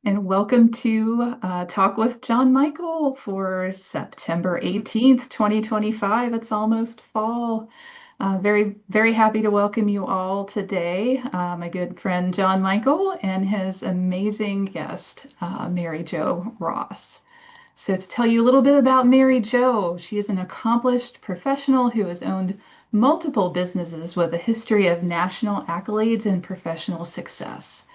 And welcome to Talk with John Michael for September 18th, 2025. It's almost fall. Very, very happy to welcome you all today. My good friend John Michael and his amazing guest, Mary Jo Ross. So, to tell you a little bit about Mary Jo, she is an accomplished professional who has owned multiple businesses with a history of national accolades and professional success.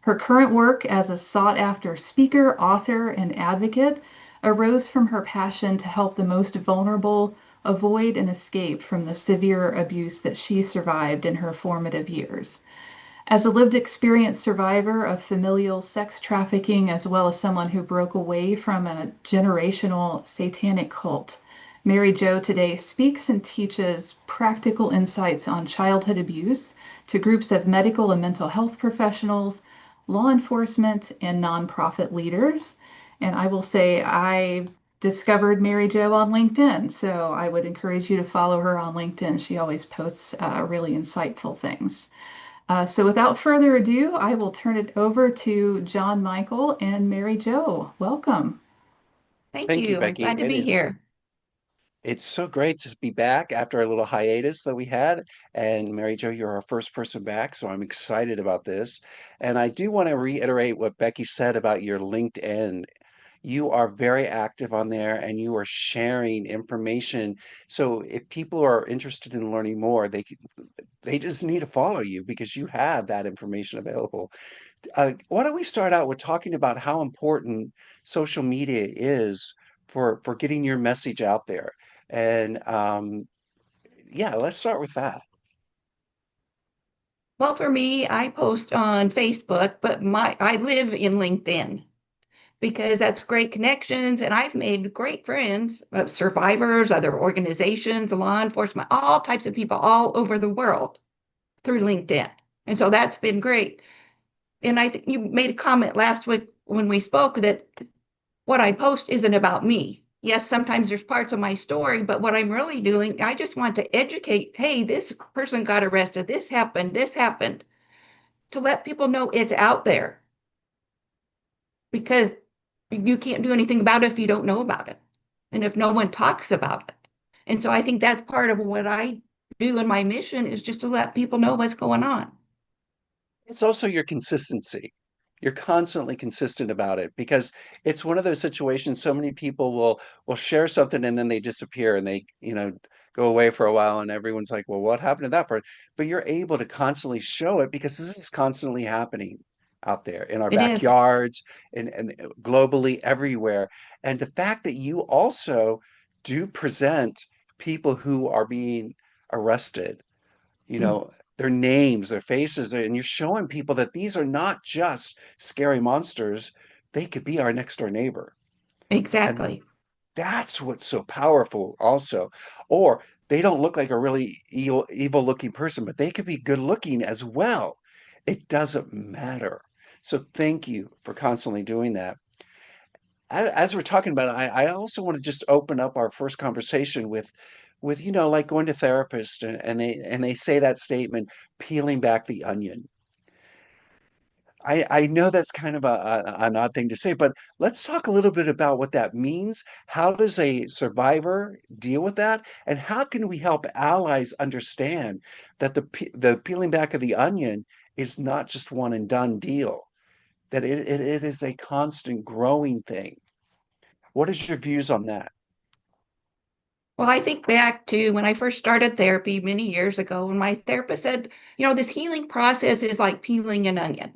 Her current work as a sought after speaker, author, and advocate arose from her passion to help the most vulnerable avoid and escape from the severe abuse that she survived in her formative years. As a lived experience survivor of familial sex trafficking, as well as someone who broke away from a generational satanic cult, Mary Jo today speaks and teaches practical insights on childhood abuse to groups of medical and mental health professionals, law enforcement, and nonprofit leaders. And I will say, I discovered Mary Jo on LinkedIn, so I would encourage you to follow her on LinkedIn. She always posts really insightful things. So without further ado, I will turn it over to John Michael and Mary Jo. Welcome. Thank Thank you, you. I'm Becky. glad to be here. It's so great to be back after a little hiatus that we had. And Mary Jo, you're our first person back, so I'm excited about this. And I do want to reiterate what Becky said about your LinkedIn. You are very active on there and you are sharing information. So if people are interested in learning more, they just need to follow you because you have that information available. Why don't we start out with talking about how important social media is for getting your message out there? And yeah, let's start with that. Well, for me, I post on Facebook, but my I live in LinkedIn because that's great connections, and I've made great friends of survivors, other organizations, law enforcement, all types of people all over the world through LinkedIn. And so that's been great. And I think you made a comment last week when we spoke that what I post isn't about me. Yes, sometimes there's parts of my story, but what I'm really doing, I just want to educate, hey, this person got arrested, this happened, to let people know it's out there because you can't do anything about it if you don't know about it and if no one talks about it. And so I think that's part of what I do in my mission is just to let people know what's going on. It's also your consistency. You're constantly consistent about it because it's one of those situations so many people will share something and then they disappear and they go away for a while and everyone's like, "Well, what happened to that part?" But you're able to constantly show it because this is constantly happening out there in our It is backyards and globally everywhere. And the fact that you also do present people who are being arrested, you mm, know, their names, their faces, and you're showing people that these are not just scary monsters. They could be our next door neighbor. And exactly. that's what's so powerful also. Or they don't look like a really evil looking person, but they could be good looking as well. It doesn't matter. So thank you for constantly doing that. As we're talking about it, I also want to just open up our first conversation with like going to therapists and they say that statement, peeling back the onion. I know that's kind of an odd thing to say, but let's talk a little bit about what that means. How does a survivor deal with that? And how can we help allies understand that the peeling back of the onion is not just one and done deal, that it is a constant growing thing. What is your views on that? Well, I think back to when I first started therapy many years ago, and my therapist said, this healing process is like peeling an onion.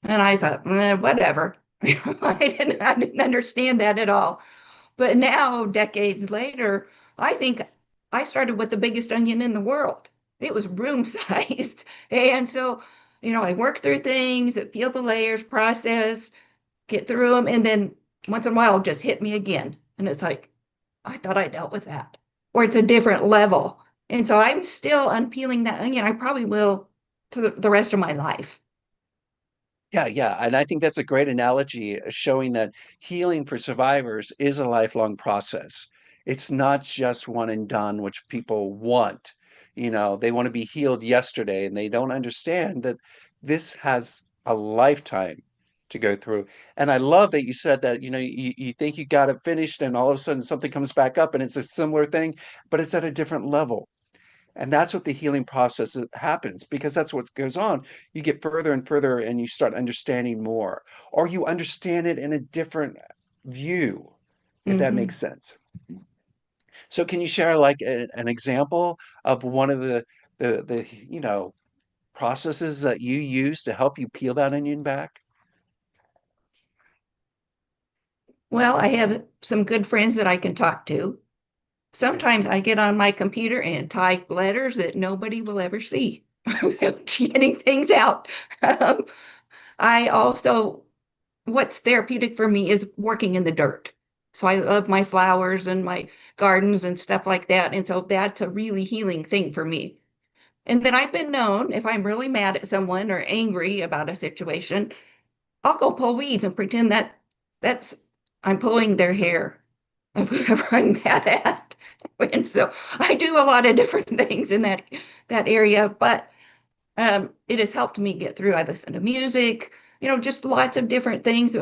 And I thought, whatever. I didn't understand that at all. But now, decades later, I think I started with the biggest onion in the world. It was room sized. And so, I work through things, peel the layers, process, get through them, and then once in a while, it'll just hit me again. And it's like, I thought I dealt with that. Or it's a different level. And so I'm still unpeeling that onion. I probably will to the rest of my life. Yeah, yeah. And I think that's a great analogy, showing that healing for survivors is a lifelong process. It's not just one and done, which people want. They want to be healed yesterday, and they don't understand that this has a lifetime to go through. And I love that you said that, you think you got it finished and all of a sudden something comes back up and it's a similar thing, but it's at a different level. And that's what the healing process happens because that's what goes on. You get further and further and you start understanding more, or you understand it in a different view, if that makes Hmm. sense. So can you share like an example of one of the processes that you use to help you peel that onion back? Well, I have some good friends that I can talk to. Sometimes I get on my computer and type letters that nobody will ever see, getting things out. Um, I also, what's therapeutic for me is working in the dirt. So I love my flowers and my gardens and stuff like that. And so that's a really healing thing for me. And then I've been known, if I'm really mad at someone or angry about a situation, I'll go pull weeds and pretend that that's I'm pulling their hair of whoever I'm mad at. And so I do a lot of different things in that area, but it has helped me get through. I listen to music, just lots of different things.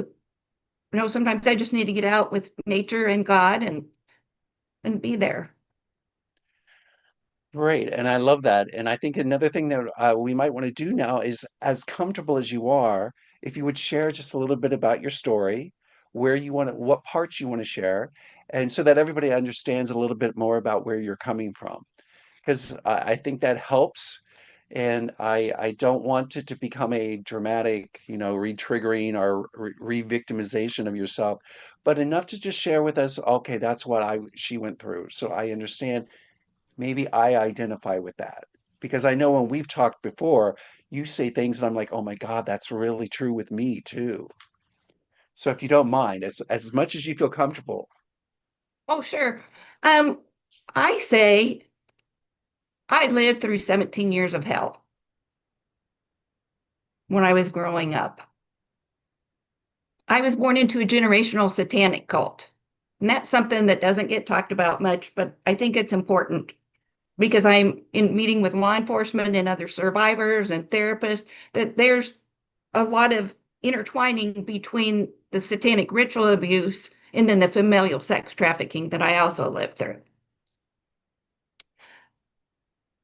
Sometimes I just need to get out with nature and God and be there. Great, and I love that. And I think another thing that we might want to do now is, as comfortable as you are, if you would share just a little bit about your story, where you want to, what parts you want to share, and so that everybody understands a little bit more about where you're coming from. Because I think that helps, and I don't want it to become a dramatic, re-triggering or re-victimization of yourself, but enough to just share with us, okay, that's what she went through, so I understand. Maybe I identify with that because I know when we've talked before, you say things and I'm like, oh my God, that's really true with me too. So if you don't mind, as much as you feel comfortable. Oh, sure. Um, I say I lived through 17 years of hell when I was growing up. I was born into a generational satanic cult. And that's something that doesn't get talked about much, but I think it's important because I'm in meeting with law enforcement and other survivors and therapists that there's a lot of intertwining between the satanic ritual abuse and then the familial sex trafficking that I also lived through.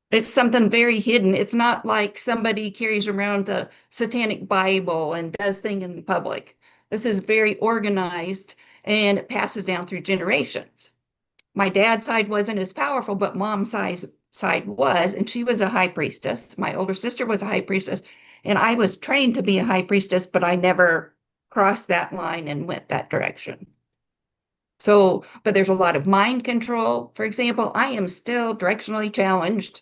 It's something very hidden. It's not like somebody carries around the satanic Bible and does things in public. This is very organized and it passes down through generations. My dad's side wasn't as powerful, but side was, and she was a high priestess. My older sister was a high priestess, and I was trained to be a high priestess, but I never crossed that line and went that direction. So, but there's a lot of mind control. For example, I am still directionally challenged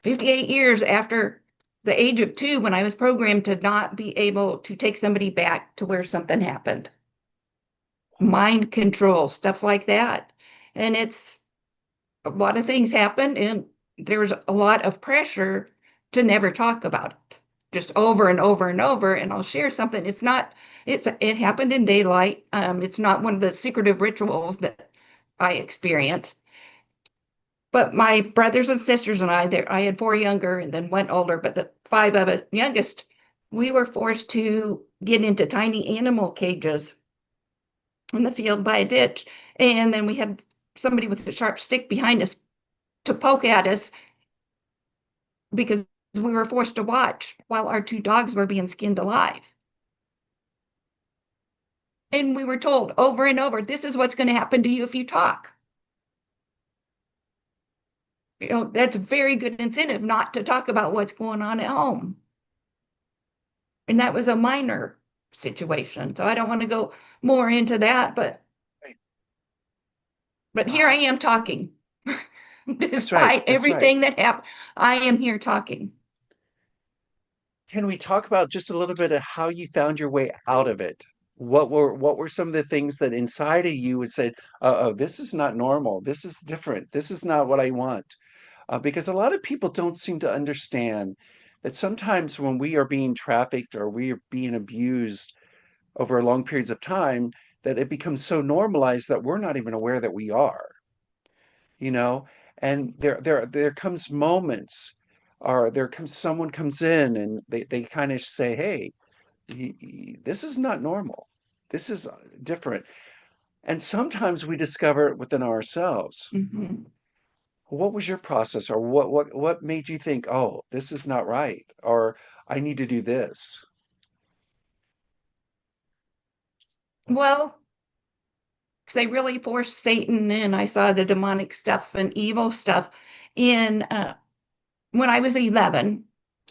58 years after the age of 2 when I was programmed to not be able to take somebody back to where something happened. Mind control, stuff like that. And it's a lot of things happen, and there's a lot of pressure to never talk about it, just over and over and over. And I'll share something. It happened in daylight. It's not one of the secretive rituals that I experienced. But my brothers and sisters and I had 4 younger and then 1 older, but the 5 of us youngest, we were forced to get into tiny animal cages in the field by a ditch. And then we had somebody with a sharp stick behind us to poke at us because we were forced to watch while our 2 dogs were being skinned alive. And we were told over and over, this is what's going to happen to you if you talk. That's a very good incentive not to talk about what's going on at home. And that was a minor situation. So I don't want to go more into that, Right. but here I Wow. am talking. That's right. Despite That's right. everything that happened, I am here talking. Can we talk about just a little bit of how you found your way out of it? What were some of the things that inside of you would say, "Oh, this is not normal. This is different. This is not what I want." Because a lot of people don't seem to understand that sometimes when we are being trafficked or we are being abused over long periods of time, that it becomes so normalized that we're not even aware that we are, you know? And there comes moments, or there comes someone comes in and they kind of say, "Hey, This is not normal. This is different. And sometimes we discover it within ourselves. Hmm. What was your process, or what made you think, oh, this is not right, or I need to do this? Well, because I really forced Satan in. I saw the demonic stuff and evil stuff in when I was 11.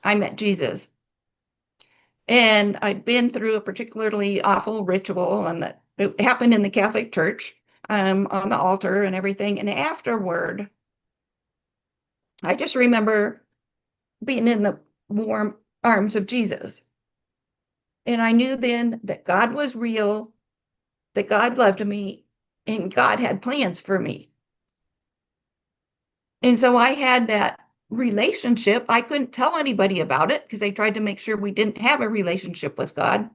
I met Jesus, and I'd been through a particularly awful ritual, and that it happened in the Catholic Church, on the altar and everything. And afterward, I just remember being in the warm arms of Jesus. And I knew then that God was real, that God loved me, and God had plans for me. And so I had that relationship. I couldn't tell anybody about it because they tried to make sure we didn't have a relationship with God.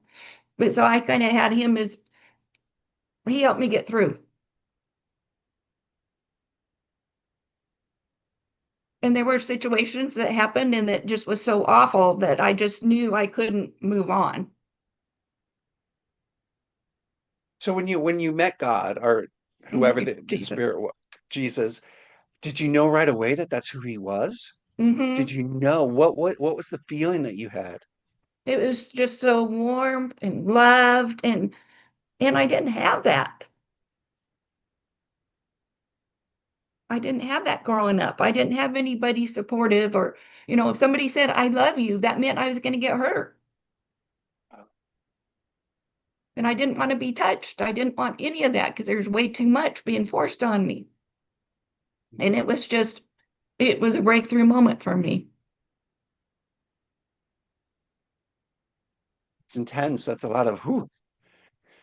But so I kind of had him as he helped me get through. And there were situations that happened and that just was so awful that I just knew I couldn't move on. So when you met God, or whoever the Jesus. spirit was, Jesus, did you know right away that that's who he was? Did Hmm. you know what was the feeling that you had? It was just so warm and loved, and I didn't have that. I didn't have that growing up. I didn't have anybody supportive, or, if somebody said, I love you, that meant I was going to get hurt. And I didn't want to be touched. I didn't want any of that because there's way too much being forced on me. And it was a breakthrough moment for me. It's intense. That's a lot of whew.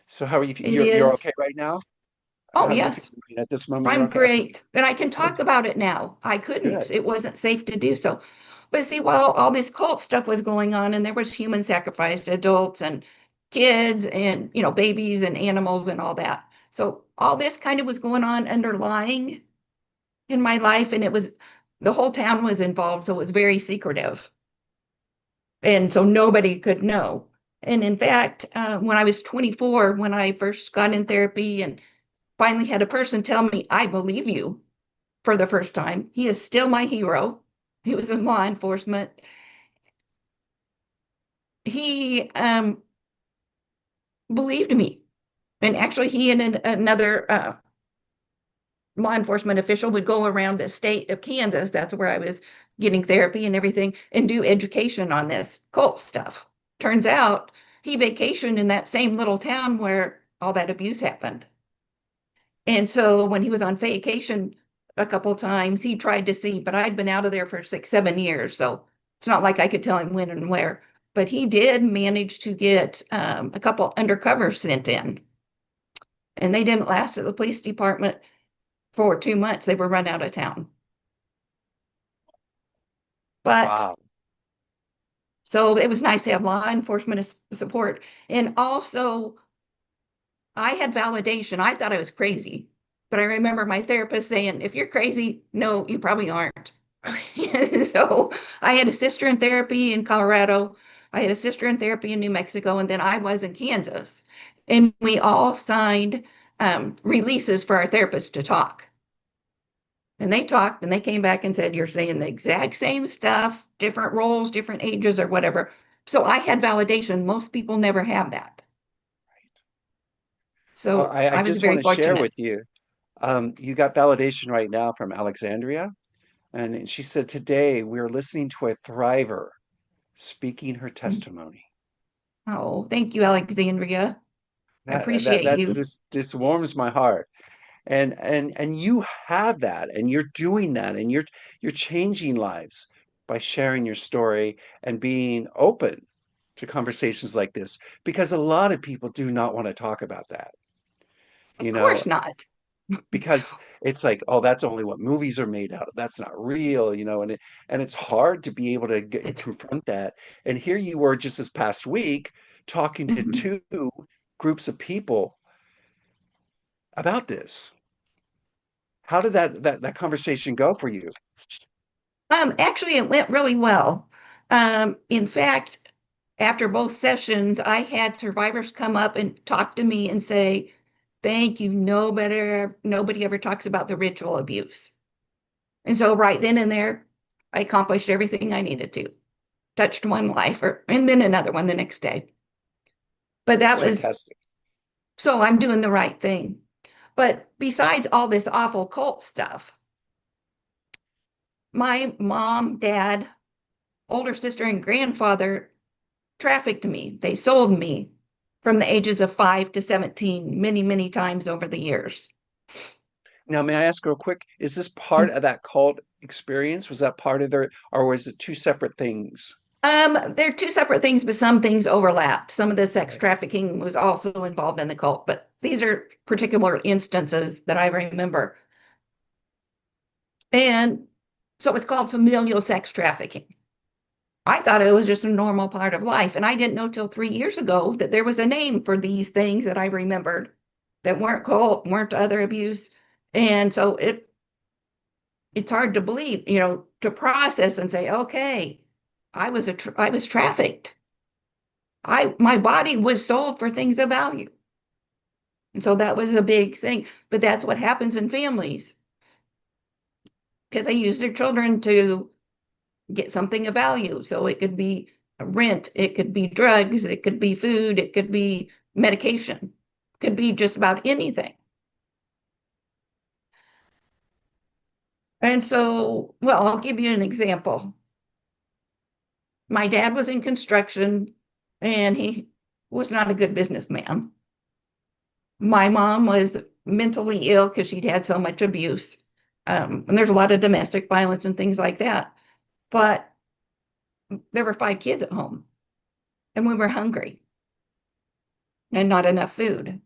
So how are you? It You're is. okay right now? Oh, How are you yes, feeling at this moment? You're I'm okay. Okay, great. And I can talk good, about it now. I couldn't. good. It wasn't safe to do so. But see, while all this cult stuff was going on, and there was human sacrifice to adults and kids and, babies and animals and all that. So all this kind of was going on underlying in my life, and the whole town was involved, so it was very secretive. And so nobody could know. And in fact, when I was 24, when I first got in therapy and finally had a person tell me, I believe you for the first time, he is still my hero. He was in law enforcement. He believed me. And actually, he and another law enforcement official would go around the state of Kansas. That's where I was getting therapy and everything, and do education on this cult stuff. Turns out he vacationed in that same little town where all that abuse happened. And so when he was on vacation a couple times, he tried to see, but I'd been out of there for 6, 7 years. So it's not like I could tell him when and where. But he did manage to get a couple undercovers sent in, and they didn't last at the police department for 2 months. They were run out of town. But Wow. so it was nice to have law enforcement support. And also, I had validation. I thought I was crazy, but I remember my therapist saying, if you're crazy, no, you probably aren't. So I had a sister in therapy in Colorado. I had a sister in therapy in New Mexico, and then I was in Kansas. And we all signed releases for our therapist to talk. And they talked and they came back and said, you're saying the exact same stuff, different roles, different ages, or whatever. So I had validation. Most people never have that. Well, So I I was just want very to share fortunate. with you. You got validation right now from Alexandria, and she said today we're listening to a thriver speaking her testimony. Oh, thank you, Alexandria. I appreciate That's you. just warms my heart. And you have that, and you're doing that, and you're changing lives by sharing your story and being open to conversations like this, because a lot of people do not want to talk about that, Of you know, course not. because it's like, oh, that's only what movies are made out of. That's not real, and it's hard to be able to It's confront that. And here you were just this past week talking to mhm. two groups of people about this. How did that conversation go for you? Actually, it went really well. In fact, after both sessions, I had survivors come up and talk to me and say, thank you. Nobody ever talks about the ritual abuse. And so right then and there, I accomplished everything I needed to. Touched one life and then another one the next day. But that That's was fantastic. so I'm doing the right thing. But besides all this awful cult stuff, my mom, dad, older sister, and grandfather trafficked me. They sold me from the ages of 5 to 17 many, many times over the years. Now, may I ask real quick, is this part of that cult experience? Was that part of their, or was it two separate things? They're two separate things, but some things overlapped. Some of the sex Right. trafficking was also involved in the cult, but these are particular instances that I remember. And so it's called familial sex trafficking. I thought it was just a normal part of life. And I didn't know till 3 years ago that there was a name for these things that I remembered that weren't cult, weren't other abuse. And so it's hard to believe, to process and say, okay, I was trafficked. My body was sold for things of value. And so that was a big thing. But that's what happens in families because they use their children to get something of value. So it could be rent, it could be drugs, it could be food, it could be medication, it could be just about anything. And so, well, I'll give you an example. My dad was in construction and he was not a good businessman. My mom was mentally ill because she'd had so much abuse. And there's a lot of domestic violence and things like that. But there were 5 kids at home and we were hungry and not enough food.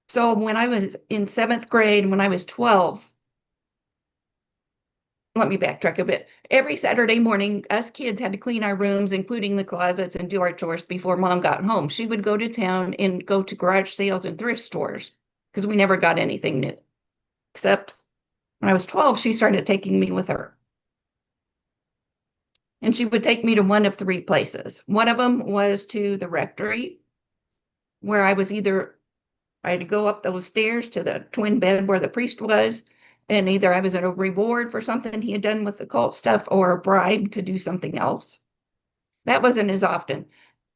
So when I was in 7th grade, when I was 12, let me backtrack a bit. Every Saturday morning, us kids had to clean our rooms, including the closets, and do our chores before mom got home. She would go to town and go to garage sales and thrift stores because we never got anything new. Except when I was 12, she started taking me with her. And she would take me to one of 3 places. One of them was to the rectory, where I had to go up those stairs to the twin bed where the priest was, and either I was in a reward for something he had done with the cult stuff or a bribe to do something else. That wasn't as often.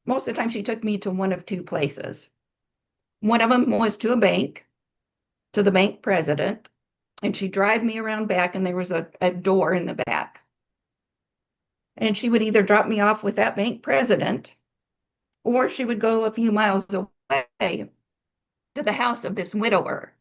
Most of the time, she took me to one of 2 places. One of them was to a bank, to the bank president, and she'd drive me around back, and there was a door in the back. And she would either drop me off with that bank president, or she would go a few miles away to the house of this widower.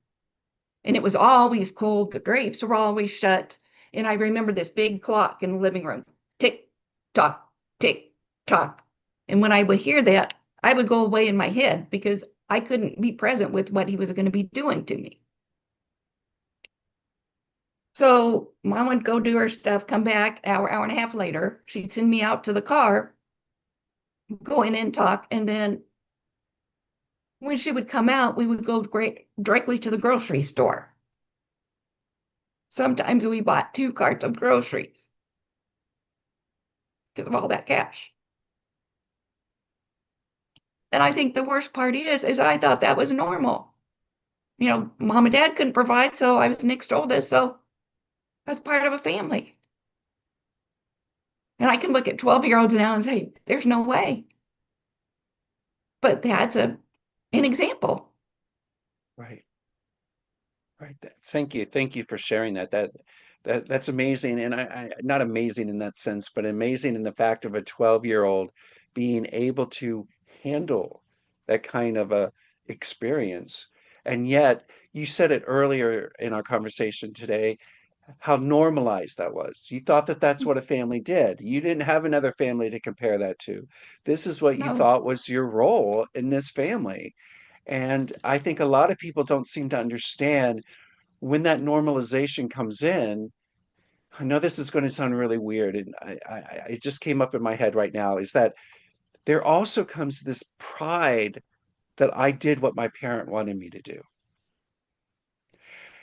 And it was always cold. The drapes were always shut. And I remember this big clock in the living room, tick tock, tick tock. And when I would hear that, I would go away in my head because I couldn't be present with what he was going to be doing to me. So mom would go do her stuff, come back hour and a half later. She'd send me out to the car, go in and talk. And then when she would come out, we would go directly to the grocery store. Sometimes we bought 2 carts of groceries because of all that cash. And I think the worst part is I thought that was normal. Mom and dad couldn't provide, so I was next oldest, so that's part of a family. And I can look at 12-year-olds now and say, there's no way. But that's an example. Right. Right. Thank you. Thank you for sharing that. That's amazing. And I not amazing in that sense, but amazing in the fact of a 12-year-old being able to handle that kind of a experience. And yet, you said it earlier in our conversation today, how normalized that was. You thought that that's what a family did. You didn't have another family to compare that to. This is what you No, thought was your role in this family. And I think a lot of people don't seem to understand when that normalization comes in. I know this is going to sound really weird, and it just came up in my head right now, is that there also comes this pride that I did what my parent wanted me to do.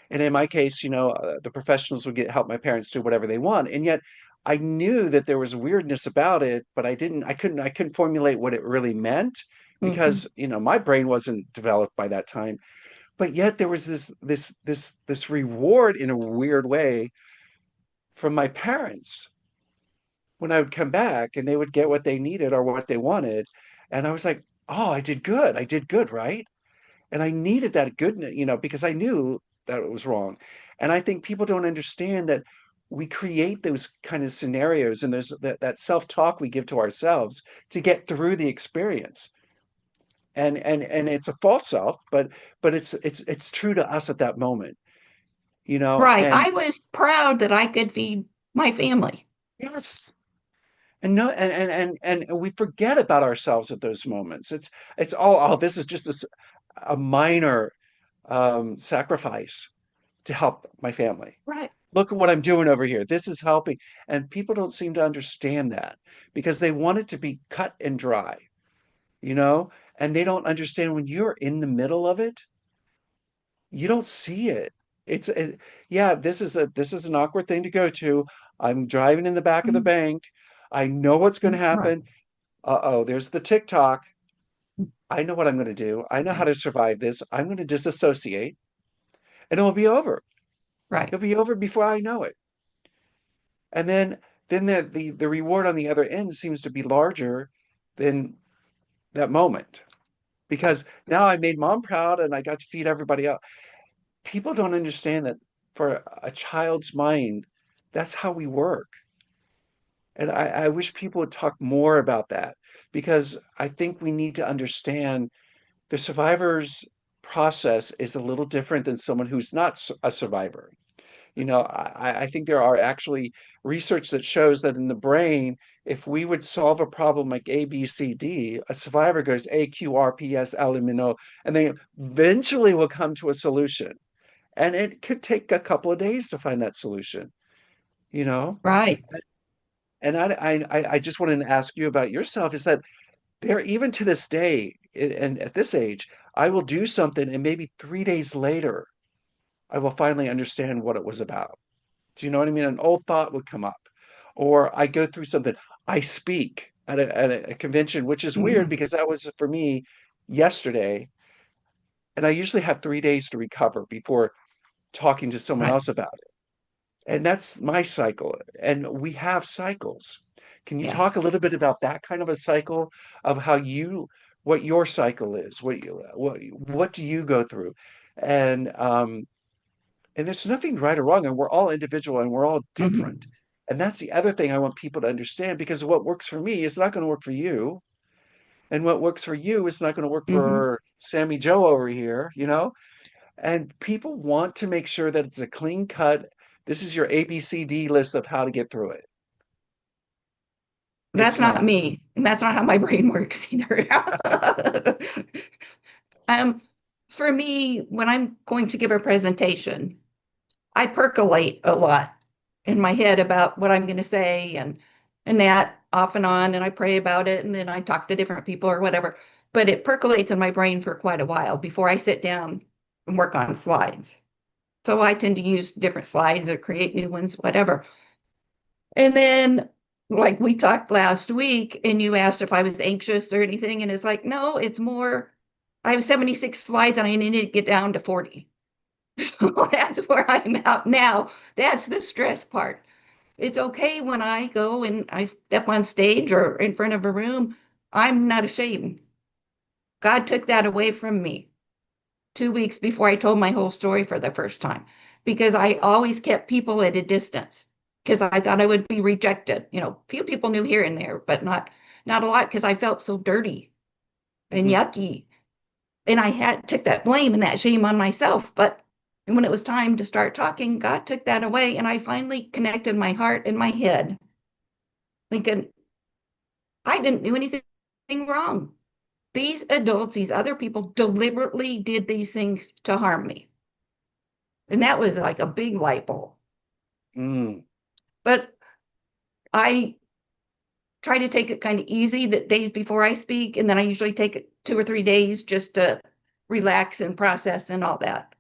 And in my case, the professionals would help my parents do whatever they want. And yet I knew that there was weirdness about it, but I couldn't formulate what it really meant Hmm. because, my brain wasn't developed by that time. But yet there was this reward in a weird way from my parents when I would come back and they would get what they needed or what they wanted. And I was like, oh, I did good. I did good, right? And I needed that goodness, because I knew that it was wrong. And I think people don't understand that we create those kind of scenarios and there's that self-talk we give to ourselves to get through the experience. And it's a false self, but it's true to us at that moment, Right. and I was proud that I could feed my family. yes. And no, and we forget about ourselves at those moments. It's oh, this is just a minor sacrifice to help my family. Right. Look at what I'm doing over here. This is helping. And people don't seem to understand that because they want it to be cut and dry, you know? And they don't understand when you're in the middle of it, you don't see it. Yeah, this is an awkward thing to go to. I'm driving in the back of the Mhm. bank. I know what's going to Right. happen. Uh-oh, there's the TikTok. I know what I'm going to do. I know how Okay. to survive this. I'm going to disassociate and it'll be over. Right. It'll be over before I know it. And then the reward on the other end seems to be larger than that moment because now I made mom proud and I got to feed everybody else. People don't understand that for a child's mind, that's how we work. And I wish people would talk more about that because I think we need to understand the survivor's process is a little different than someone who's not a survivor. I think there are actually research that shows that in the brain, if we would solve a problem like A, B, C, D, a survivor goes A, Q, R, P, S, L, M, N, O, and they eventually will come to a solution. And it could take a couple of days to find that solution, you know? Right. And I just wanted to ask you about yourself is that there, even to this day, and at this age, I will do something and maybe 3 days later, I will finally understand what it was about. Do you know what I mean? An old thought would come up, or I go through something. I speak at a convention, which is weird Mhm. because that was for me yesterday, and I usually have 3 days to recover before talking to someone Right. else about it. And that's my cycle. And we have cycles. Can you talk Yes. a little bit about that kind of a cycle of what your cycle is? What do you go through? And and there's nothing right or wrong, and we're all individual and we're all different. Hmm. And that's the other thing I want people to understand because what works for me is not going to work for you. And what works for you is not going to work Hmm. for Sammy Joe over here. And people want to make sure that it's a clean cut. This is your ABCD list of how to get through it. That's It's not not. me, and that's not how my brain works either. Um, for me, when I'm going to give a presentation, I percolate a lot in my head about what I'm going to say and that off and on, and I pray about it, and then I talk to different people or whatever. But it percolates in my brain for quite a while before I sit down and work on slides. So I tend to use different slides or create new ones, whatever. And then, like we talked last week, and you asked if I was anxious or anything, and it's like, no, it's more, I have 76 slides and I need to get down to 40. So that's where I'm at now. That's the stress part. It's okay when I go and I step on stage or in front of a room. I'm not ashamed. God took that away from me 2 weeks before I told my whole story for the first time because I always kept people at a distance because I thought I would be rejected. Few people knew here and there, but not a lot because I felt so dirty and Mhm. yucky. And I had took that blame and that shame on myself. But when it was time to start talking, God took that away, and I finally connected my heart and my head, thinking I didn't do anything wrong. These adults, these other people deliberately did these things to harm me. And that was like a big light bulb. Mm. But I try to take it kind of easy the days before I speak, and then I usually take it 2 or 3 days just to relax and process and all that.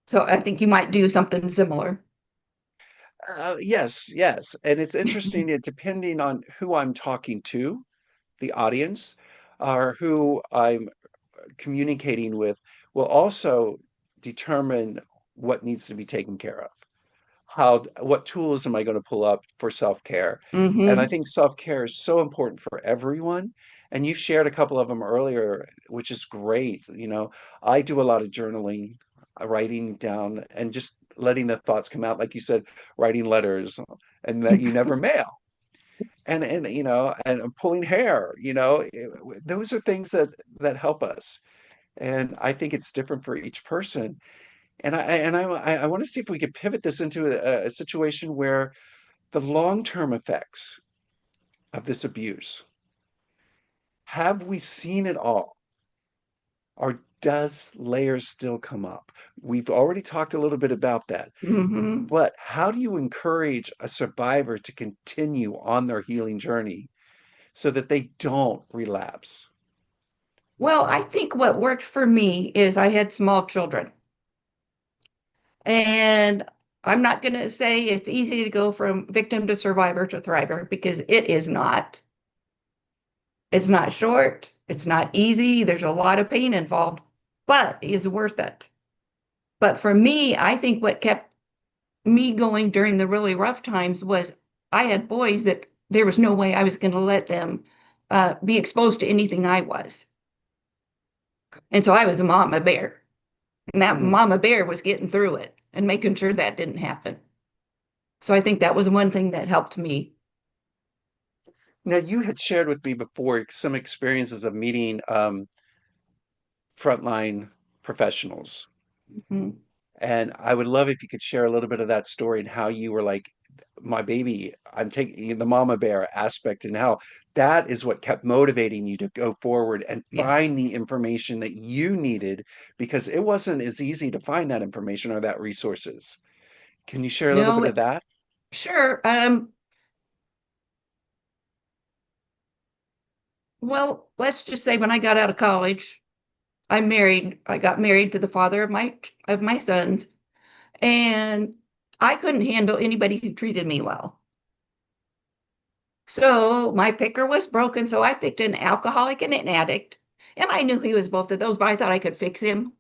So I think you might do something similar. Yes, yes. And it's interesting, depending on who I'm talking to, the audience, or who I'm communicating with, will also determine what needs to be taken care of. What tools am I going to pull up for self-care? And I Mm-hmm. think self-care is so important for everyone. And you shared a couple of them earlier, which is great. I do a lot of journaling, writing down and just letting the thoughts come out, like you said, writing letters and that you never mail. And pulling hair, those are things that help us. And I think it's different for each person. And I want to see if we could pivot this into a situation where the long-term effects of this abuse, have we seen it all? Or does layers still come up? We've already talked a little bit about that. Mm-hmm. But how do you encourage a survivor to continue on their healing journey so that they don't relapse? Well, I think what worked for me is I had small children. And I'm not going to say it's easy to go from victim to survivor to thriver because it is not. It's not short. It's not easy. There's a lot of pain involved, but it is worth it. But for me, I think what kept me going during the really rough times was I had boys that there was no way I was going to let them be exposed to anything I was. And so I was a mama bear. And that Mm. mama bear was getting through it and making sure that didn't happen. So I think that was one thing that helped me. Now, you had shared with me before some experiences of meeting frontline professionals. Mhm. And I would love if you could share a little bit of that story and how you were like, my baby, I'm taking the mama bear aspect, and how that is what kept motivating you to go forward and Yes. find the information that you needed because it wasn't as easy to find that information or that resources. Can you share a little No, bit of that? sure. Well, let's just say when I got out of college, I got married to the father of my sons, and I couldn't handle anybody who treated me well. So my picker was broken, so I picked an alcoholic and an addict. And I knew he was both of those, but I thought I could fix him.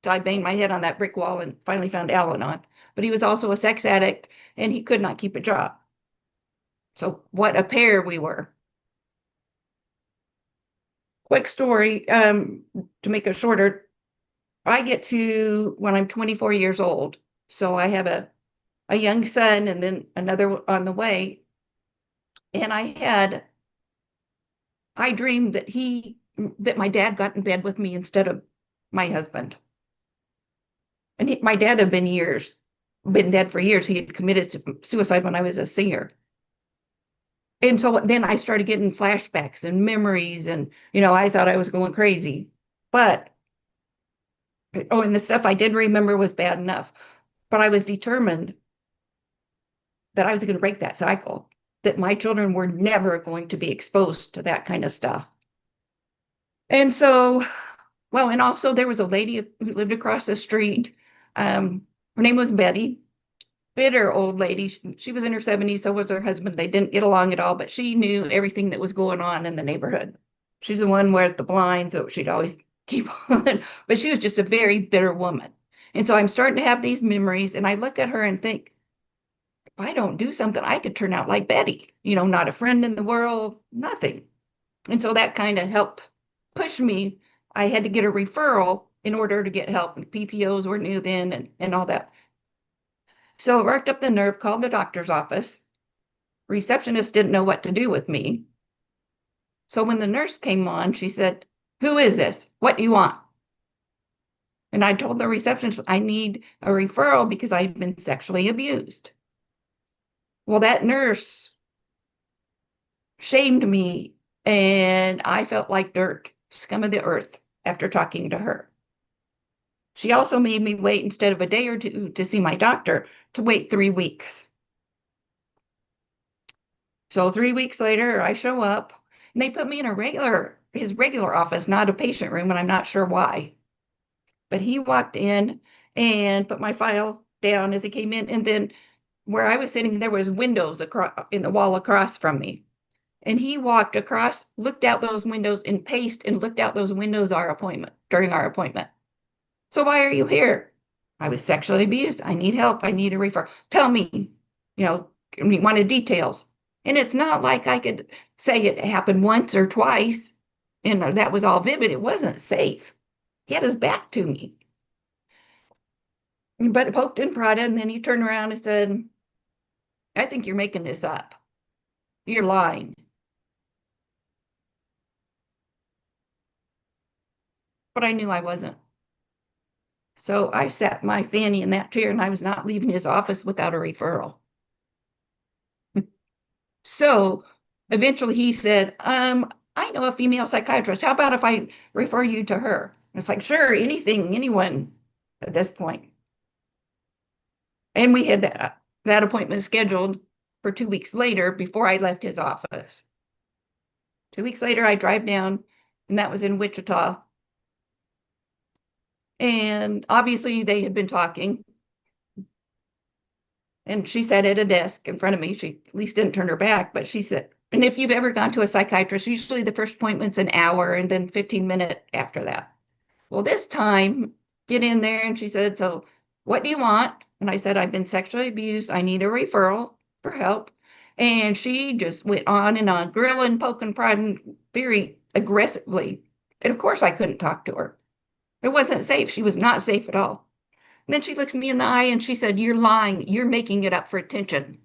So I banged my head on that brick wall and finally found Al-Anon. But he was also a sex addict and he could not keep a job. So what a pair we were. Quick story, to make it shorter, I get to when I'm 24 years old. So I have a young son and then another on the way. And I dreamed that my dad got in bed with me instead of my husband. And my dad had been dead for years. He had committed suicide when I was a senior. And so then I started getting flashbacks and memories, and I thought I was going crazy. But oh, and the stuff I did remember was bad enough. But I was determined that I was going to break that cycle, that my children were never going to be exposed to that kind of stuff. And so, well, and also there was a lady who lived across the street. Her name was Betty, bitter old lady. She was in her 70s, so was her husband. They didn't get along at all, but she knew everything that was going on in the neighborhood. She's the one with the blinds, so she'd always keep on. But she was just a very bitter woman. And so I'm starting to have these memories, and I look at her and think, if I don't do something, I could turn out like Betty, not a friend in the world, nothing. And so that kind of helped push me. I had to get a referral in order to get help. And PPOs were new then and all that. So I worked up the nerve, called the doctor's office. Receptionist didn't know what to do with me. So when the nurse came on, she said, "Who is this? What do you want?" And I told the receptionist, "I need a referral because I've been sexually abused." Well, that nurse shamed me and I felt like dirt, scum of the earth after talking to her. She also made me wait instead of a day or two to see my doctor, to wait 3 weeks. So 3 weeks later, I show up and they put me in his regular office, not a patient room, and I'm not sure why. But he walked in and put my file down as he came in, and then where I was sitting, there was windows across in the wall across from me. And he walked across, looked out those windows and paced and looked out those windows our appointment during our appointment. So why are you here? I was sexually abused. I need help. I need a referral. Tell me, we wanted details. And it's not like I could say it happened once or twice and that was all vivid. It wasn't safe. He had his back to me. But poked and prodded, and then he turned around and said, I think you're making this up. You're lying. But I knew I wasn't. So I sat my fanny in that chair and I was not leaving his office without a referral. So eventually he said, I know a female psychiatrist. How about if I refer you to her? It's like, sure, anything, anyone at this point. And we had that appointment scheduled for 2 weeks later before I left his office. 2 weeks later, I drive down, and that was in Wichita. And obviously, they had been talking. And she sat at a desk in front of me. She at least didn't turn her back, but she said, and if you've ever gone to a psychiatrist, usually the first appointment's an hour and then 15 minutes after that. Well, this time, get in there. And she said, so what do you want? And I said, I've been sexually abused. I need a referral for help. And she just went on and on, grilling, poking, prodding very aggressively. And of course, I couldn't talk to her. It wasn't safe. She was not safe at all. And then she looks me in the eye and she said, you're lying. You're making it up for attention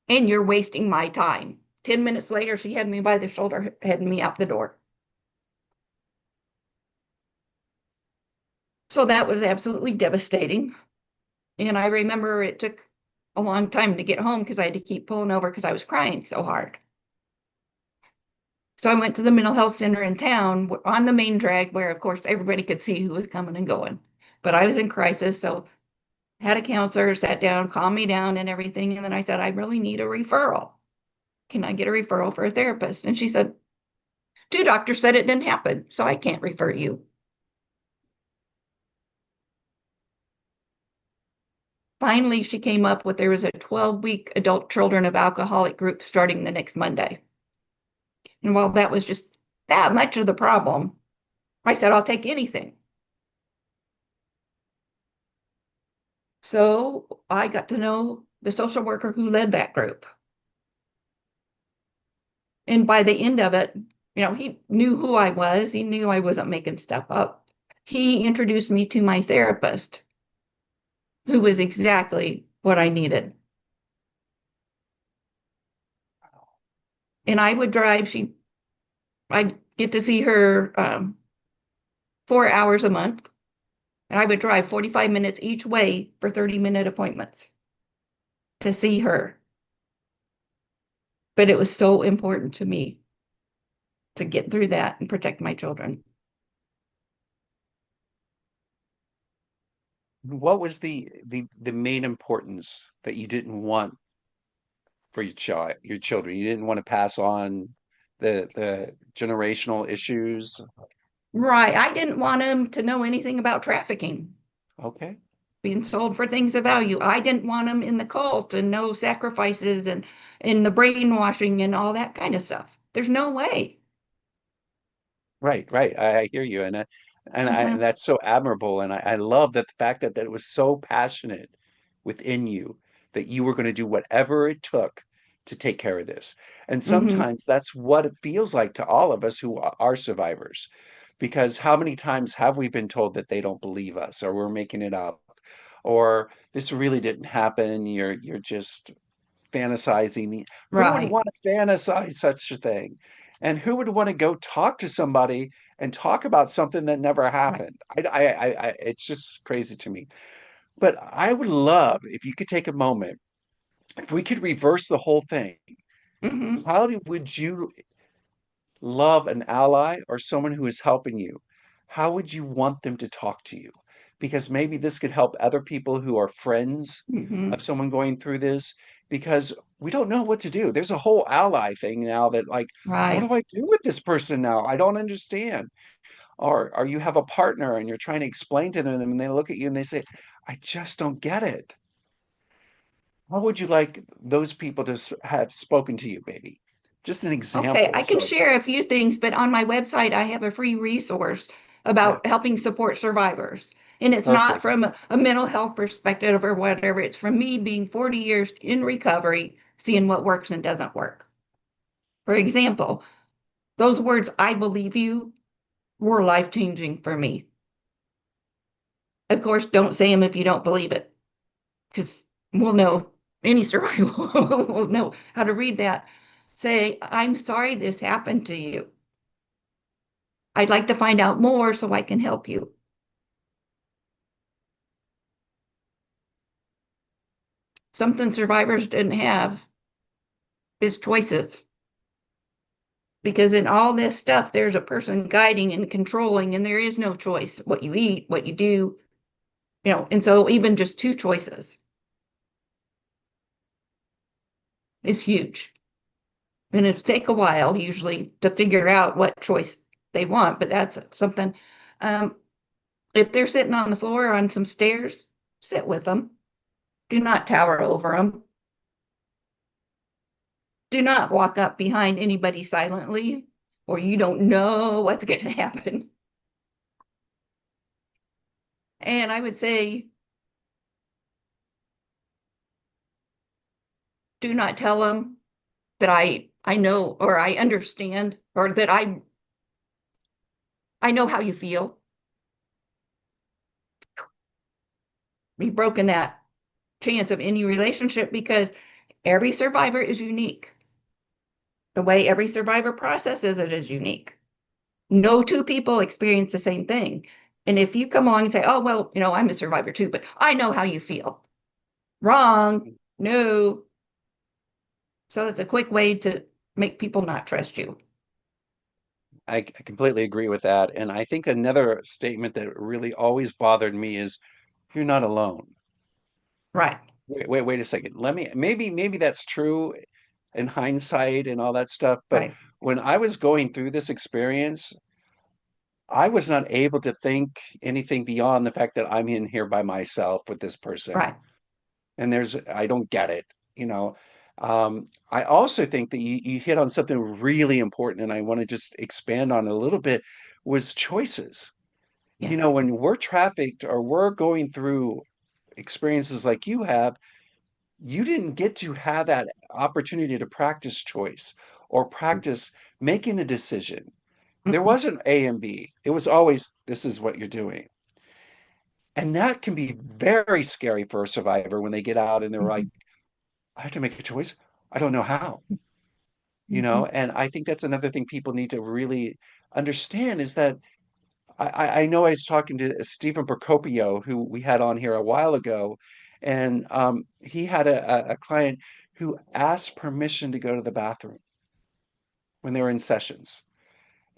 and you're wasting my time. 10 minutes later, she had me by the shoulder, heading me out the door. So that was absolutely devastating. And I remember it took a long time to get home because I had to keep pulling over because I was crying so hard. So I went to the mental health center in town on the main drag where, of course, everybody could see who was coming and going. But I was in crisis. So had a counselor, sat down, calmed me down and everything. And then I said, I really need a referral. Can I get a referral for a therapist? And she said, two doctors said it didn't happen, so I can't refer you. Finally, she came up with there was a 12-week adult children of alcoholic group starting the next Monday. And while that was just that much of the problem, I said, I'll take anything. So I got to know the social worker who led that group. And by the end of it, he knew who I was. He knew I wasn't making stuff up. He introduced me to my therapist, who was exactly what I needed. And I would drive, I'd get to see her 4 hours a month. And I would drive 45 minutes each way for 30-minute appointments to see her. But it was so important to me to get through that and protect my children. What was the main importance that you didn't want for your children? You didn't want to pass on the generational issues. Right. I didn't want them to know anything about trafficking, Okay. being sold for things of value. I didn't want them in the cult and no sacrifices and in the brainwashing and all that kind of stuff. There's no way. Right, right. I hear you, and Hmm. that's so admirable, and I love that the fact that it was so passionate within you that you were going to do whatever it took to take care of this. And Hmm. sometimes that's what it feels like to all of us who are survivors, because how many times have we been told that they don't believe us, or we're making it up, or this really didn't happen, you're just fantasizing. Who would Right. want to fantasize such a thing? And who would want to go talk to somebody and talk about something that never Right. happened? It's just crazy to me. But I would love if you could take a moment, if we could reverse the whole thing. Hmm. Would you love an ally or someone who is helping you? How would you want them to talk to you? Because maybe this could help other people who are friends Hmm. of someone going through this, because we don't know what to do. There's a whole ally thing now that, like, what Right. do I do with this person now? I don't understand. Or you have a partner and you're trying to explain to them and they look at you and they say, I just don't get it. how would you like those people to have spoken to you, maybe? Just an Okay, example. I can So, share a few things, but on my website, I have a free resource yeah, about helping support survivors. And it's not perfect. from a mental health perspective or whatever. It's from me being 40 years in recovery, seeing what works and doesn't work. For example, those words, I believe you, were life-changing for me. Of course, don't say them if you don't believe it, because we'll know any survivor will know how to read that. Say, I'm sorry this happened to you. I'd like to find out more so I can help you. Something survivors didn't have is choices. Because in all this stuff, there's a person guiding and controlling, and there is no choice what you eat, what you do, and so even just two choices is huge. And it take a while usually to figure out what choice they want, but that's something. Um, if they're sitting on the floor on some stairs, sit with them. Do not tower over them. Do not walk up behind anybody silently, or you don't know what's going to happen. And I would say, do not tell them that I know or I understand or that I know how you feel. We've broken that chance of any relationship because every survivor is unique. The way every survivor processes it is unique. No two people experience the same thing. And if you come along and say, oh, well, I'm a survivor too, but I know how you feel. Wrong. No. So it's a quick way to make people not trust you. I completely agree with that. And I think another statement that really always bothered me is you're not alone. Right. Wait a second. Maybe that's true in hindsight and all that stuff. But Right. when I was going through this experience, I was not able to think anything beyond the fact that I'm in here by myself with this person. Right. And I don't get it, you know. I also think that you hit on something really important, and I want to just expand on it a little bit, was choices. Yes. When we're trafficked or we're going through experiences like you have, you didn't get to have that opportunity to practice choice or practice making a decision. There Mhm. wasn't A and B. It was always, this is what you're doing. And that can be very scary for a survivor when they get out and they're like, Mhm. I have to make a choice. I don't know how, Mhm. and I think that's another thing people need to really understand is that I know I was talking to Stephen Procopio, who we had on here a while ago, and he had a client who asked permission to go to the bathroom when they were in sessions.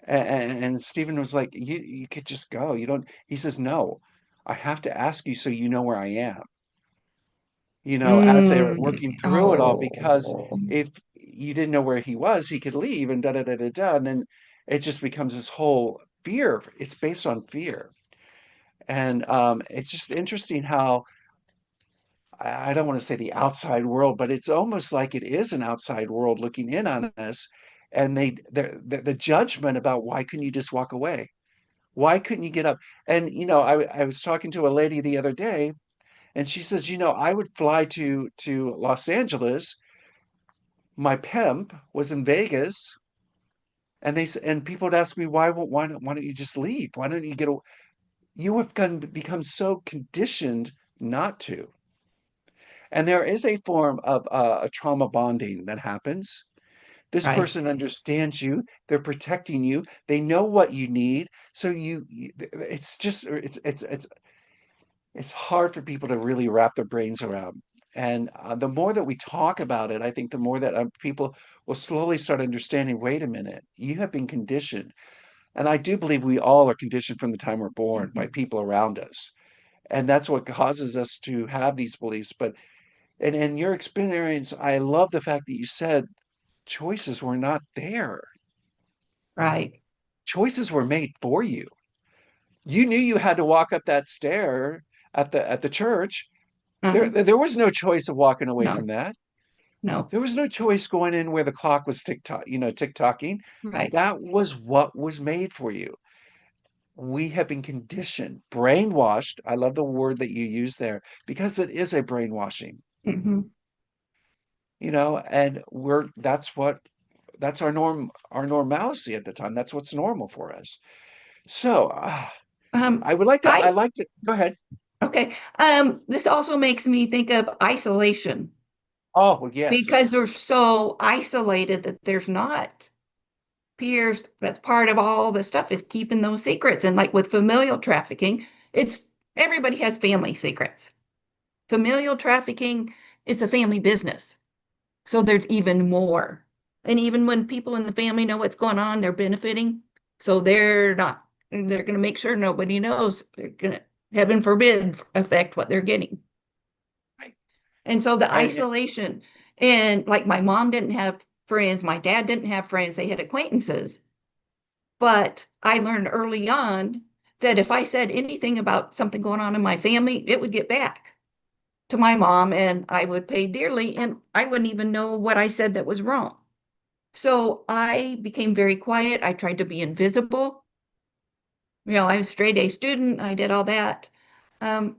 And Stephen was like, you could just go. You don't, he says, no, I have to ask you so you know where I am, as they're working through it all, because Oh, if you didn't know where he was, he could leave and da da da da da. And then it just becomes this whole fear. It's based on fear. And it's just interesting how I don't want to say the outside world, but it's almost like it is an outside world looking in on us. And the judgment about why couldn't you just walk away? Why couldn't you get up? And I was talking to a lady the other day, and she says, I would fly to Los Angeles. My pimp was in Vegas, and and people would ask me, why don't you just leave? Why don't you you have become so conditioned not to. And there is a form of a trauma bonding that happens. This right. person understands you, they're protecting you, they know what you need. So it's just it's hard for people to really wrap their brains around. And the more that we talk about it, I think the more that people will slowly start understanding, wait a minute, you have been conditioned. And I do believe we all are conditioned from the time we're born by Mhm. people around us. And that's what causes us to have these beliefs. But and in your experience, I love the fact that you said choices were not there. Right. Choices were made for you. You knew you had to walk up that stair at the church, Uh-huh. There was no choice of walking away No, from that. no, There was no choice going in where the clock was tick-tocking. right. That was what was made for you. We have been conditioned, brainwashed. I love the word that you use there because it is a brainwashing, Hmm. and that's our normalcy at the time. That's what's normal for us. So, Um, I I like to go ahead. okay. This also makes me think of isolation Oh, well, yes. because they're so isolated that there's not peers. That's part of all the stuff is keeping those secrets. And like with familial trafficking, it's everybody has family secrets. Familial trafficking, it's a family business. So there's even more. And even when people in the family know what's going on, they're benefiting. So they're going to make sure nobody knows. They're going to, heaven forbid, affect what they're getting. Right. And so the And isolation, and like my mom didn't have friends, my dad didn't have friends, they had acquaintances. But I learned early on that if I said anything about something going on in my family, it would get back to my mom and I would pay dearly, and I wouldn't even know what I said that was wrong. So I became very quiet. I tried to be invisible. I was a straight A student. I did all that. Um,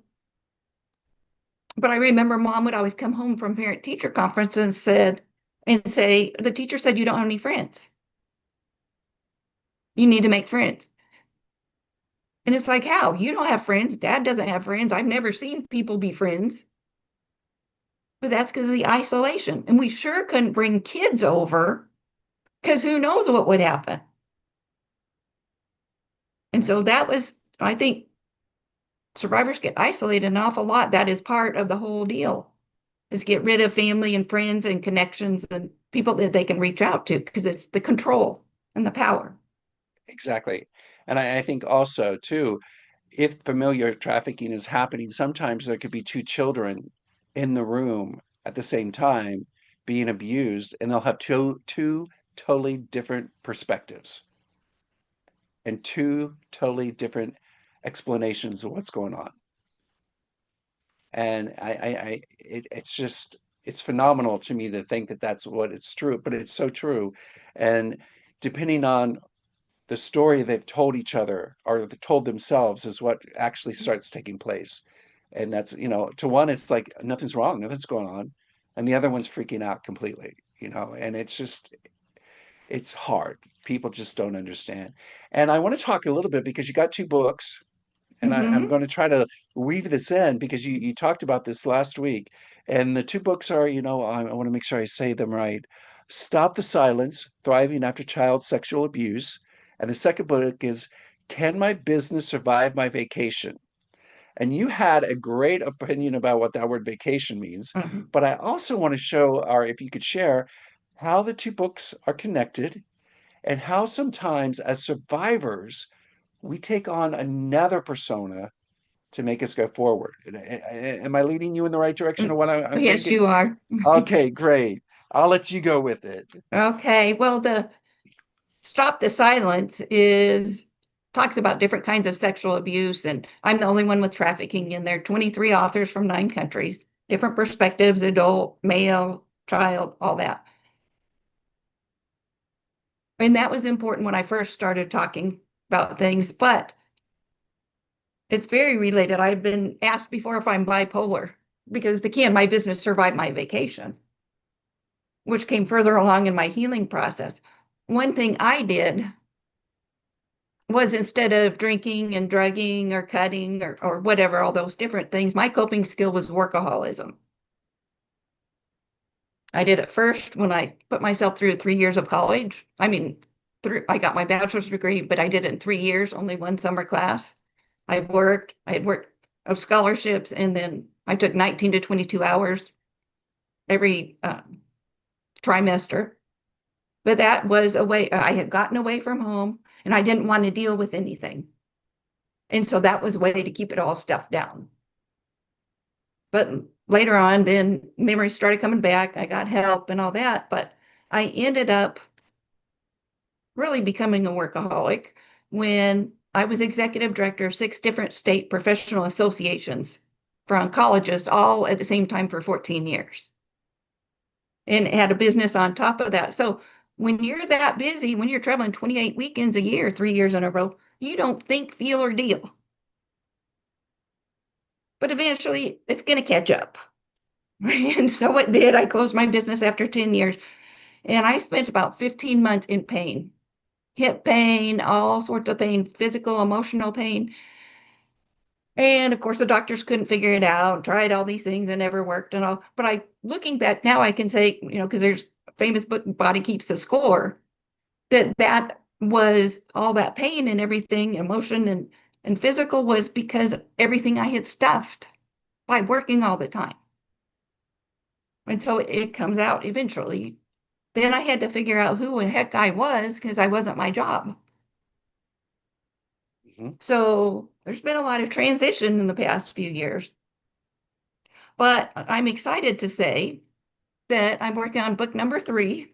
but I remember mom would always come home from parent teacher conference and say, the teacher said you don't have any friends. You need to make friends. And it's like, how? You don't have friends. Dad doesn't have friends. I've never seen people be friends. But that's because of the isolation. And we sure couldn't bring kids over because who knows what would happen. And so that was, I think, survivors get isolated an awful lot. That is part of the whole deal, is get rid of family and friends and connections and people that they can reach out to because it's the control and the power. exactly. And I think also too, if familiar trafficking is happening, sometimes there could be two children in the room at the same time being abused, and they'll have two totally different perspectives and two totally different explanations of what's going on. And it's just it's phenomenal to me to think that that's what it's true, but it's so true. And depending on the story they've told each other or they've told themselves is what actually starts taking place. And that's, to one, it's like nothing's wrong, nothing's going on. And the other one's freaking out completely, and it's hard. People just don't understand. And I want to talk a little bit because you got two books, and I'm Hmm. going to try to weave this in because you talked about this last week. And the two books are, I want to make sure I say them right. Stop the Silence, Thriving After Child Sexual Abuse. And the second book is Can My Business Survive My Vacation? And you had a great opinion about what that word vacation means. Hmm. But I also want to show, or if you could share, how the two books are connected and how sometimes as survivors, we take on another persona to make us go forward. Am I leading you in the right direction of what I'm Yes, thinking? you are. Okay, great. I'll let you go with it. Okay. Well, the Stop the Silence is talks about different kinds of sexual abuse, and I'm the only one with trafficking in there. 23 authors from 9 countries, different perspectives, adult, male, child, all that. And that was important when I first started talking about things, but it's very related. I've been asked before if I'm bipolar because the key in my business survived my vacation, which came further along in my healing process. One thing I did was instead of drinking and drugging or cutting or whatever, all those different things, my coping skill was workaholism. I did it first when I put myself through 3 years of college. I mean, I got my bachelor's degree, but I did it in 3 years, only one summer class. I had worked of scholarships, and then I took 19 to 22 hours every trimester. But that was a way I had gotten away from home and I didn't want to deal with anything. And so that was a way to keep it all stuffed down. But later on, then memories started coming back. I got help and all that. But I ended up really becoming a workaholic when I was executive director of 6 different state professional associations. for oncologists all at the same time for 14 years and had a business on top of that. So when you're that busy, when you're traveling 28 weekends a year, 3 years in a row, you don't think, feel, or deal. But eventually it's going to catch up. And so it did. I closed my business after 10 years and I spent about 15 months in pain, hip pain, all sorts of pain, physical, emotional pain. And of course, the doctors couldn't figure it out, tried all these things and never worked and all. But looking back now, I can say, because there's a famous book, Body Keeps the Score, that was all that pain and everything, emotion and physical was because everything I had stuffed by working all the time. And so it comes out eventually. Then I had to figure out who the heck I was because I wasn't my job. Mhm. So there's been a lot of transition in the past few years. But I'm excited to say that I'm working on book number 3.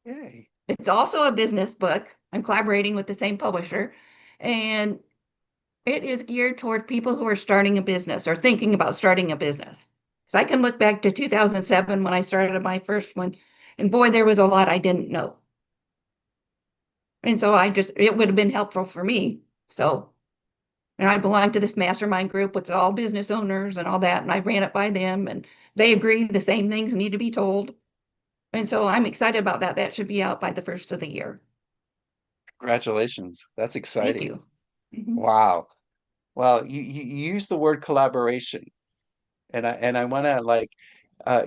Yay. It's also a business book. I'm collaborating with the same publisher, and it is geared toward people who are starting a business or thinking about starting a business. So I can look back to 2007 when I started my first one, and boy, there was a lot I didn't know. And so it would have been helpful for me. So, and I belong to this mastermind group with all business owners and all that, and I ran it by them, and they agree the same things need to be told. And so I'm excited about that. That should be out by the first of the year. Congratulations. That's Thank exciting. you. Mhm. Wow. Well, you use the word collaboration, and I want to like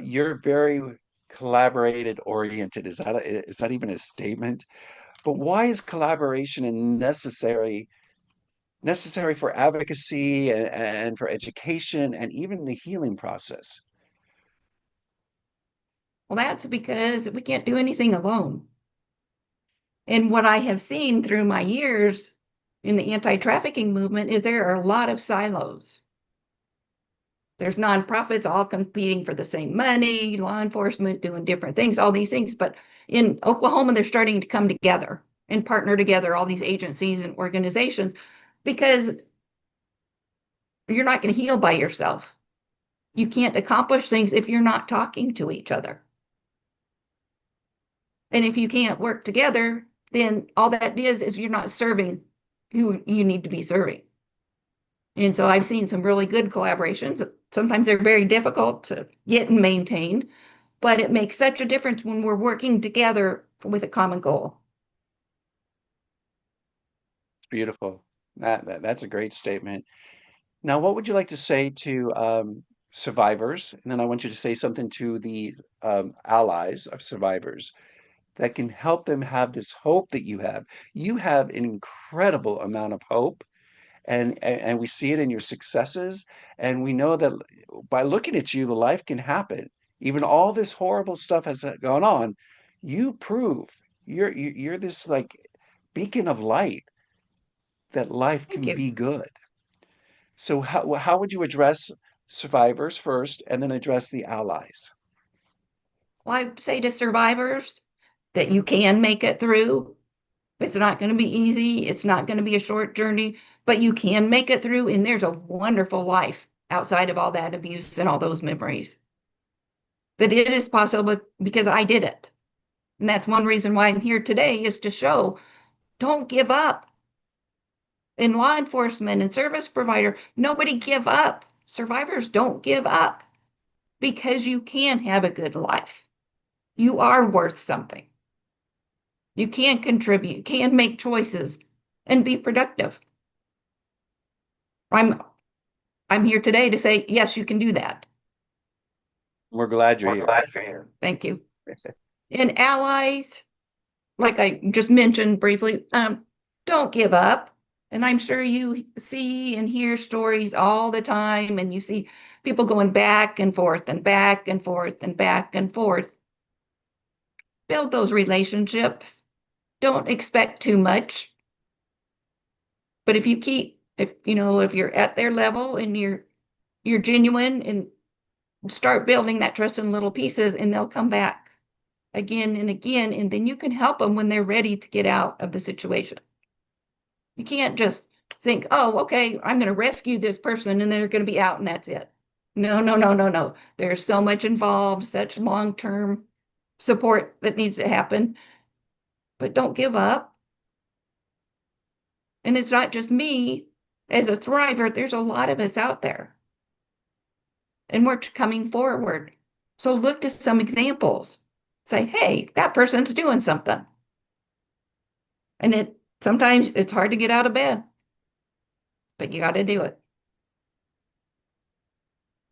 you're very collaborated oriented. Is that even a statement? But why is collaboration necessary for advocacy and for education and even the healing process? Well, that's because we can't do anything alone. And what I have seen through my years in the anti-trafficking movement is there are a lot of silos. There's nonprofits all competing for the same money, law enforcement doing different things, all these things. But in Oklahoma, they're starting to come together and partner together, all these agencies and organizations, because you're not going to heal by yourself. You can't accomplish things if you're not talking to each other. And if you can't work together, then all that is you're not serving who you need to be serving. And so I've seen some really good collaborations. Sometimes they're very difficult to get and maintain, but it makes such a difference when we're working together with a common goal. It's beautiful. That's a great statement. Now, what would you like to say to survivors? And then I want you to say something to the allies of survivors that can help them have this hope that you have. You have an incredible amount of hope, and we see it in your successes, and we know that by looking at you, the life can happen. Even all this horrible stuff has gone on. You prove you're this like beacon of light that life Thank can you. be good. So how would you address survivors first and then address the allies? Well, I say to survivors that you can make it through. It's not going to be easy. It's not going to be a short journey, but you can make it through. And there's a wonderful life outside of all that abuse and all those memories. That it is possible because I did it. And that's one reason why I'm here today is to show don't give up. In law enforcement and service provider, nobody give up. Survivors don't give up because you can have a good life. You are worth something. You can contribute, can make choices and be productive. I'm I'm here today to say, yes, you can do that. We're glad you're We're here. glad you're here. Thank you. And allies, like I just mentioned briefly, don't give up. And I'm sure you see and hear stories all the time, and you see people going back and forth and back and forth and back and forth. Build those relationships. Don't expect too much. But if you're at their level and you're genuine and start building that trust in little pieces, and they'll come back again and again, and then you can help them when they're ready to get out of the situation. You can't just think, oh, okay, I'm going to rescue this person and they're going to be out and that's it. No, no, no, no, no. There's so much involved, such long-term support that needs to happen, but don't give up. And it's not just me as a thriver, there's a lot of us out there and we're coming forward. So look to some examples. Say, hey, that person's doing something. And sometimes it's hard to get out of bed, but you got to do it.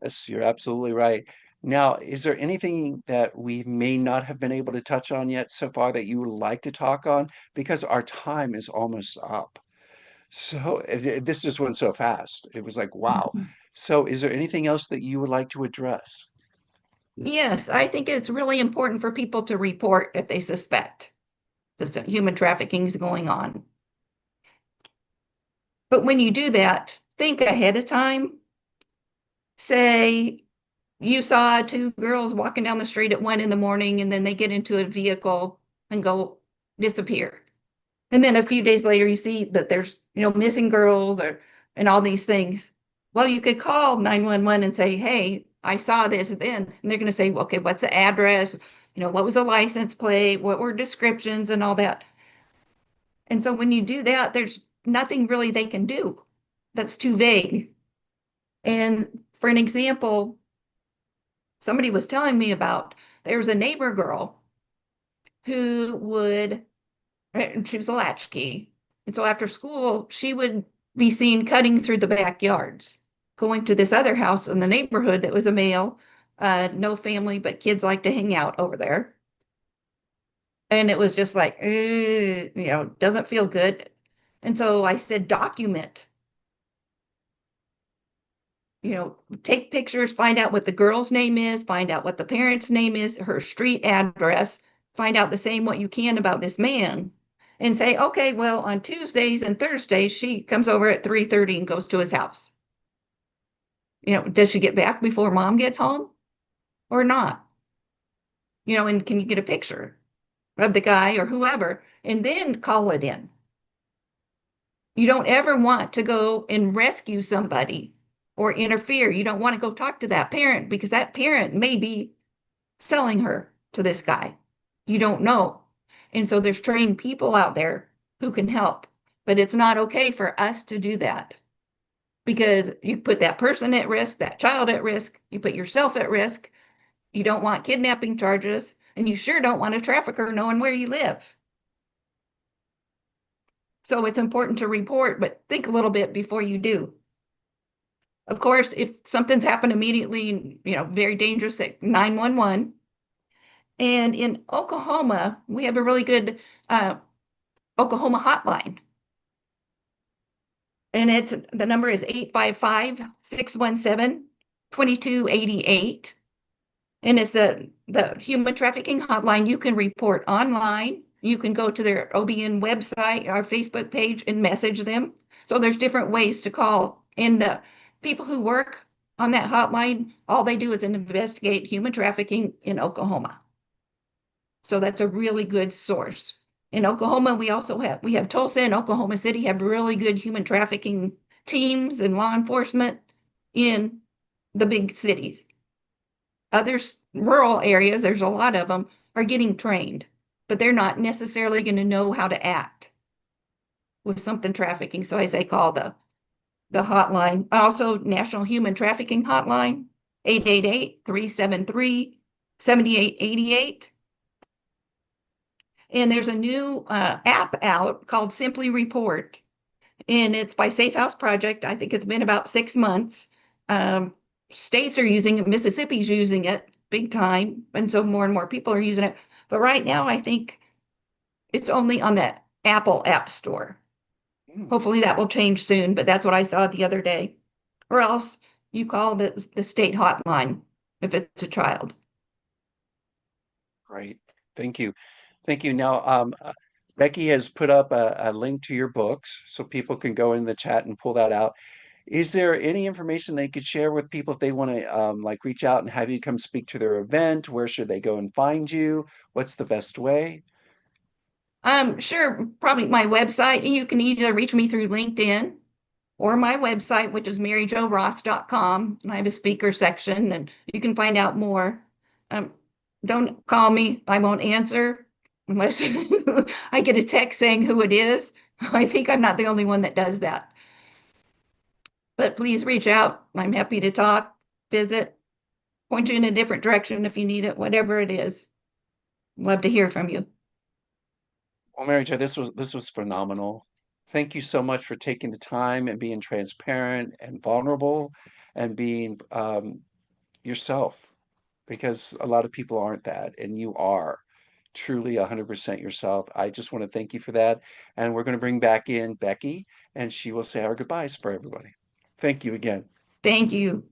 Yes, you're absolutely right. Now, is there anything that we may not have been able to touch on yet so far that you would like to talk on? Because our time is almost up. So this just went so fast. It was like, wow. So is there anything else that you would like to address? Yes, I think it's really important for people to report if they suspect that human trafficking is going on. But when you do that, think ahead of time. Say you saw two girls walking down the street at 1 in the morning and then they get into a vehicle and go disappear. And then a few days later, you see that there's, missing girls or and all these things. Well, you could call 911 and say, hey, I saw this then. And they're going to say, well, okay, what's the address? What was the license plate? What were descriptions and all that? And so when you do that, there's nothing really they can do that's too vague. And for an example, somebody was telling me about there was a neighbor girl who would and she was a latchkey. And so after school, she would be seen cutting through the backyards, going to this other house in the neighborhood that was a male, no family, but kids like to hang out over there. And it was just like, doesn't feel good. And so I said, document, take pictures, find out what the girl's name is, find out what the parent's name is, her street address, find out the same what you can about this man and say, okay, well, on Tuesdays and Thursdays, she comes over at 3:30 and goes to his house. Does she get back before mom gets home or not? And can you get a picture of the guy or whoever and then call it in? You don't ever want to go and rescue somebody or interfere. You don't want to go talk to that parent because that parent may be selling her to this guy. You don't know. And so there's trained people out there who can help. But it's not okay for us to do that because you put that person at risk, that child at risk, you put yourself at risk. You don't want kidnapping charges, and you sure don't want a trafficker knowing where you live. So it's important to report, but think a little bit before you do. Of course, if something's happened immediately, very dangerous, at 911. And in Oklahoma, we have a really good uh, Oklahoma hotline. And the number is 855-617-2288. And it's the human trafficking hotline. You can report online. You can go to their OBN website, our Facebook page, and message them. So there's different ways to call. And the people who work on that hotline, all they do is investigate human trafficking in Oklahoma. So that's a really good source. In Oklahoma, we have Tulsa and Oklahoma City have really good human trafficking teams and law enforcement in the big cities. Other rural areas, there's a lot of them, are getting trained, but they're not necessarily going to know how to act with something trafficking. So I say call the hotline. Also, National Human Trafficking Hotline, 888-373-7888. And there's a new app out called Simply Report, and it's by Safe House Project. I think it's been about 6 months. Um, States are using it. Mississippi's using it big time, and so more and more people are using it. But right now, I think it's only on the Apple App Store. Hmm, Hopefully, that will change soon, but that's what I saw the other day. Or else you call the state hotline if it's a child. great. Thank you. Thank you. Now, Becky has put up a link to your books so people can go in the chat and pull that out. Is there any information they could share with people if they want to like reach out and have you come speak to their event? Where should they go and find you? What's the best way? Sure, probably my website. You can either reach me through LinkedIn or my website, which is maryjoross.com. And I have a speaker section, and you can find out more. Um, don't call me, I won't answer unless I get a text saying who it is. I think I'm not the only one that does that. But please reach out. I'm happy to talk, visit, point you in a different direction if you need it, whatever it is. Love to hear from you. Well, Mary Jo, this was phenomenal. Thank you so much for taking the time and being transparent and vulnerable and being yourself, because a lot of people aren't that, and you are truly 100% yourself. I just want to thank you for that. And we're going to bring back in Becky, and she will say our goodbyes for everybody. Thank you again. Thank you.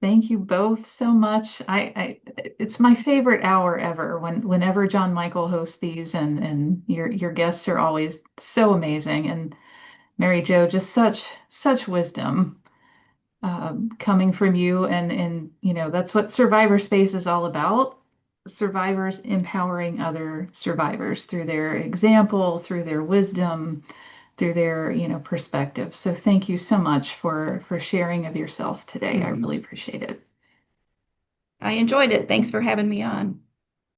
Thank you both so much. It's my favorite hour ever whenever John Michael hosts these, and your guests are always so amazing. And Mary Jo, just such wisdom coming from you, and that's what Survivor Space is all about. Survivors empowering other survivors through their example, through their wisdom, through their perspective. So thank you so much for sharing of yourself today. I Mhm. really appreciate it. I enjoyed it. Thanks for having me on.